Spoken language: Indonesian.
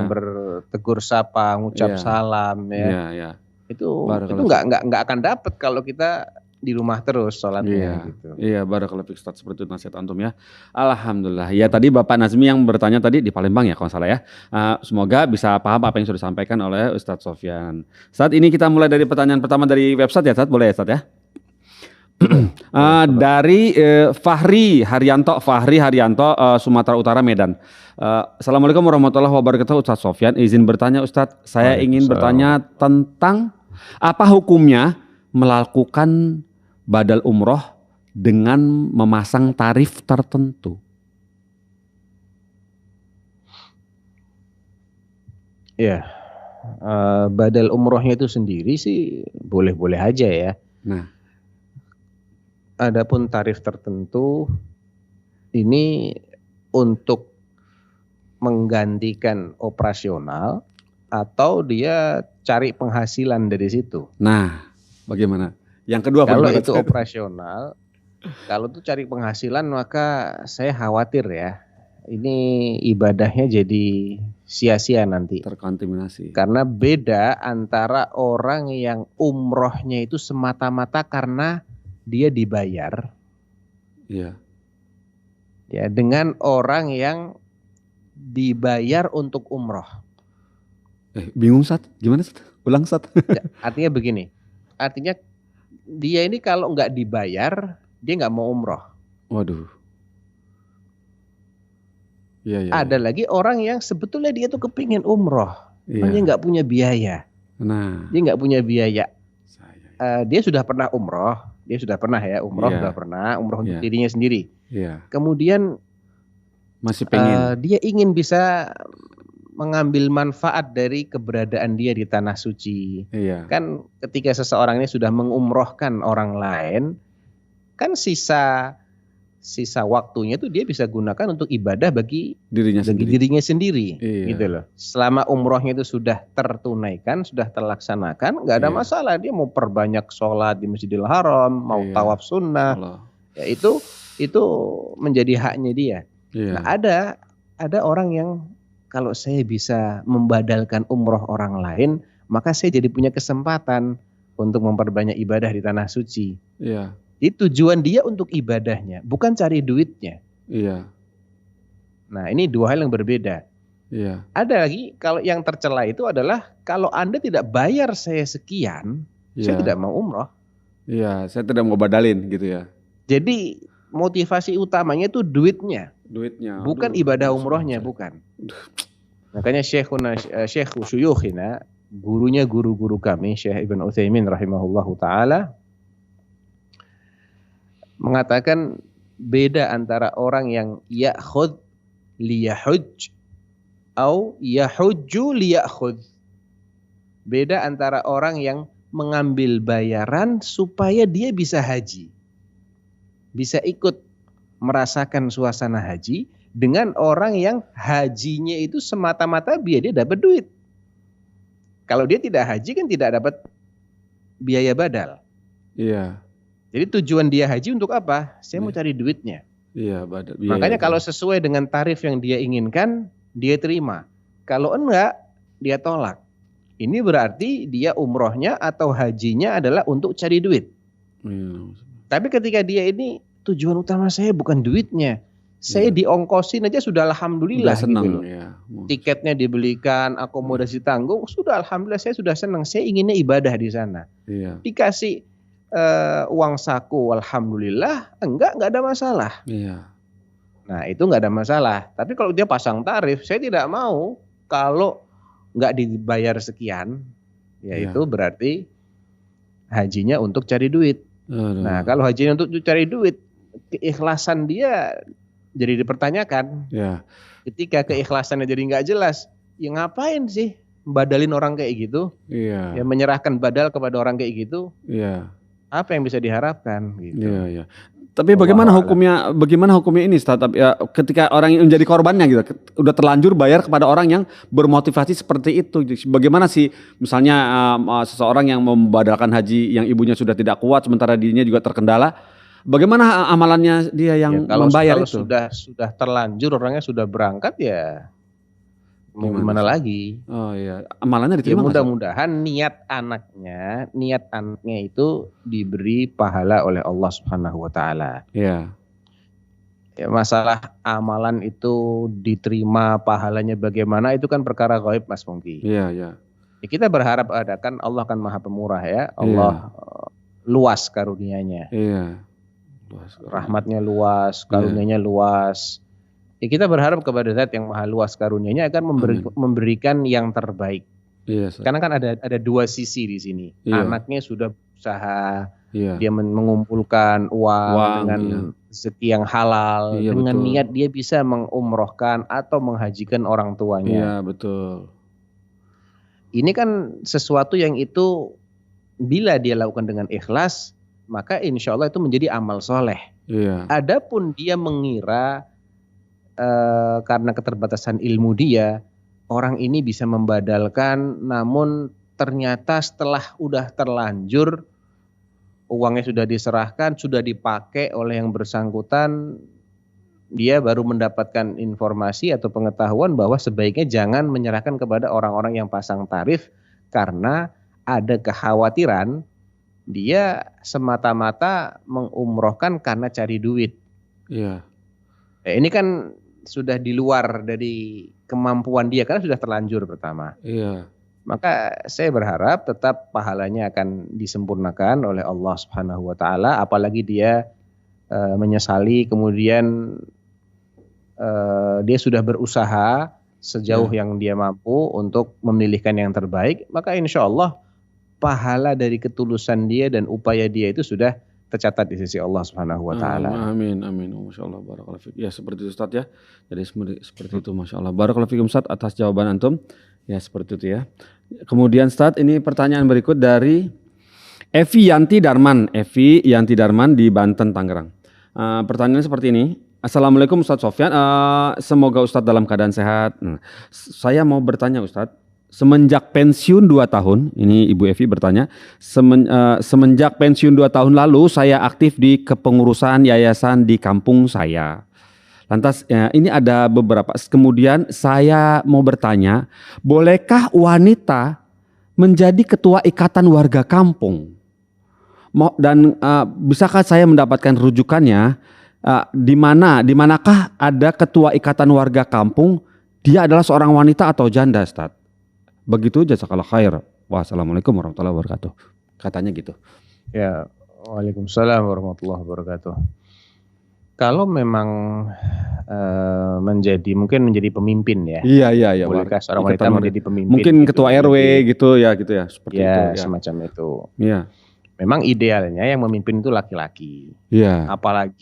saling bertegur sapa, ngucap salam ya. Itu nggak akan dapat kalau kita di rumah terus sholatnya gitu. Iya, barakallahu fiik Ustaz, seperti itu nasihat antum ya. Alhamdulillah. Ya tadi Bapak Nazmi yang bertanya tadi di Palembang ya kalau salah ya. Semoga bisa paham apa yang sudah disampaikan oleh Ustaz Sofyan. Saat ini kita mulai dari pertanyaan pertama dari website ya Ustaz, boleh ya Ustaz ya? Dari Fahri Haryanto, Sumatera Utara, Medan. Assalamualaikum warahmatullahi wabarakatuh Ustaz Sofyan. Izin bertanya Ustaz, saya ingin bertanya tentang apa hukumnya melakukan badal umroh dengan memasang tarif tertentu. Ya, badal umrohnya itu sendiri sih boleh-boleh aja ya. Nah, adapun tarif tertentu ini untuk menggantikan operasional atau dia cari penghasilan dari situ. Nah, bagaimana? Yang kedua, kalau itu operasional, kalau itu cari penghasilan maka saya khawatir ya, ini ibadahnya jadi sia-sia nanti. Terkontaminasi. Karena beda antara orang yang umrohnya itu semata-mata karena dia dibayar. Iya. Ya, dengan orang yang dibayar untuk umroh. Bingung Sat, gimana Sat? Ulang Sat. Ya, artinya begini, artinya dia ini kalau nggak dibayar, dia nggak mau umroh. Waduh. Iya. Ada lagi orang yang sebetulnya dia tuh kepingin umroh, dia nggak punya biaya. Nah, dia nggak punya biaya. Dia sudah pernah umroh, sudah pernah umroh untuk dirinya sendiri. Kemudian masih pengen. Dia ingin bisa mengambil manfaat dari keberadaan dia di tanah suci. Kan ketika seseorang ini sudah mengumrohkan orang lain, kan sisa waktunya itu dia bisa gunakan untuk ibadah bagi dirinya sendiri. Gitu loh. Selama umrohnya itu sudah tertunaikan, sudah terlaksanakan, nggak ada masalah. Dia mau perbanyak sholat di Masjidil Haram, mau tawaf sunnah, ya itu menjadi haknya dia. Nah, ada orang yang kalau saya bisa membadalkan umroh orang lain, maka saya jadi punya kesempatan untuk memperbanyak ibadah di tanah suci. Itu tujuan dia untuk ibadahnya, bukan cari duitnya. Nah, ini dua hal yang berbeda. Ada lagi, kalau yang tercela itu adalah kalau Anda tidak bayar saya sekian, saya tidak mau umroh. Saya tidak mau badalin gitu ya. Jadi motivasi utamanya itu duitnya. Bukan ibadah umrohnya, bukan. Makanya Syekh Syuyukhina, gurunya guru-guru kami, Syekh Ibn Utsaimin rahimahullahu ta'ala, mengatakan beda antara orang yang ya'khudh liyahujj atau yahujju liyakhudh. Beda antara orang yang mengambil bayaran supaya dia bisa haji, bisa ikut merasakan suasana haji, dengan orang yang hajinya itu semata-mata biar dia dapat duit. Kalau dia tidak haji kan tidak dapat biaya badal. Jadi tujuan dia haji untuk apa? Saya mau cari duitnya. Badal. Makanya kalau sesuai dengan tarif yang dia inginkan, dia terima. Kalau enggak, dia tolak. Ini berarti dia umrohnya atau hajinya adalah untuk cari duit. Tapi ketika dia ini tujuan utama saya bukan duitnya, saya diongkosin aja sudah alhamdulillah. Senang, gitu. Tiketnya dibelikan, akomodasi tanggung, sudah alhamdulillah saya sudah senang. Saya inginnya ibadah di sana. Dikasih uang saku, alhamdulillah, enggak ada masalah. Nah, itu enggak ada masalah. Tapi kalau dia pasang tarif, saya tidak mau. Kalau enggak dibayar sekian, yaitu berarti hajinya untuk cari duit. Nah, kalau hajinya untuk cari duit, keikhlasan dia jadi dipertanyakan. Ketika keikhlasannya jadi nggak jelas, ya ngapain sih badalin orang kayak gitu? Ya menyerahkan badal kepada orang kayak gitu. Apa yang bisa diharapkan? Gitu. Tapi bagaimana hukumnya ini startup ya, ketika orang yang menjadi korbannya gitu, udah terlanjur bayar kepada orang yang bermotivasi seperti itu. Bagaimana sih misalnya seseorang yang membadalkan haji yang ibunya sudah tidak kuat sementara dirinya juga terkendala, bagaimana amalannya dia yang membayar kalau itu? Sudah terlanjur orangnya sudah berangkat ya Mau gimana lagi? Oh iya, amalannya diterima. Mudah-mudahan niat anaknya itu diberi pahala oleh Allah Subhanahu wa taala. Iya. Ya, masalah amalan itu diterima pahalanya bagaimana itu kan perkara gaib, Mas Pongki. Iya, iya. Ya, kita berharap kan Allah kan Maha Pemurah ya. Allah luas karunia-Nya. Iya. Rahmatnya luas, karunia-Nya luas. Ya, kita berharap kepada Zat yang Maha Luas karunia-Nya akan memberikan yang terbaik. Iya, karena kan ada dua sisi di sini. Anaknya sudah berusaha, dia mengumpulkan uang dengan rezeki yang halal, dengan niat dia bisa mengumrohkan atau menghajikan orang tuanya. Iya, betul. Ini kan sesuatu yang itu bila dia lakukan dengan ikhlas, maka insya Allah itu menjadi amal soleh. Iya. Adapun dia mengira karena keterbatasan ilmu dia, orang ini bisa membadalkan, namun ternyata setelah udah terlanjur, uangnya sudah diserahkan, sudah dipakai oleh yang bersangkutan, dia baru mendapatkan informasi atau pengetahuan bahwa sebaiknya jangan menyerahkan kepada orang-orang yang pasang tarif, karena ada kekhawatiran dia semata-mata mengumrohkan karena cari duit. Iya. Ini kan sudah di luar dari kemampuan dia karena sudah terlanjur pertama. Iya. Maka saya berharap tetap pahalanya akan disempurnakan oleh Allah Subhanahu wa taala, apalagi dia menyesali kemudian dia sudah berusaha sejauh yang dia mampu untuk memilihkan yang terbaik, maka insya Allah pahala dari ketulusan dia dan upaya dia itu sudah tercatat di sisi Allah Subhanahu wa taala. Amin, amin. Masyaallah, barakallahu fiik. Ya, seperti itu Ustaz ya. Jadi seperti itu, masyaallah. Barakallahu fiikum Ustaz atas jawaban antum. Ya, seperti itu ya. Kemudian Ustaz, ini pertanyaan berikut dari Evi Yanti Darman di Banten, Tangerang. Pertanyaannya seperti ini. Assalamualaikum Ustaz Sofyan. Semoga Ustaz dalam keadaan sehat. Saya mau bertanya Ustaz. Semenjak pensiun 2 tahun, ini Ibu Evi bertanya, semenjak pensiun 2 tahun lalu saya aktif di kepengurusan yayasan di kampung saya. Lantas ini ada beberapa, kemudian saya mau bertanya, bolehkah wanita menjadi ketua ikatan warga kampung? Dan bisakah saya mendapatkan rujukannya, di manakah ada ketua ikatan warga kampung, dia adalah seorang wanita atau janda, Ustaz? Begitu, jazakallah khair. Wassalamualaikum warahmatullahi wabarakatuh. Katanya gitu. Ya, waalaikumsalam warahmatullahi wabarakatuh. Kalau memang mungkin menjadi pemimpin ya. Iya. Bolehkah seorang wanita menjadi pemimpin? Mungkin gitu, ketua RW gitu ya, seperti itu. Ya, semacam itu. Iya. Memang idealnya yang memimpin itu laki-laki. Iya. Apalagi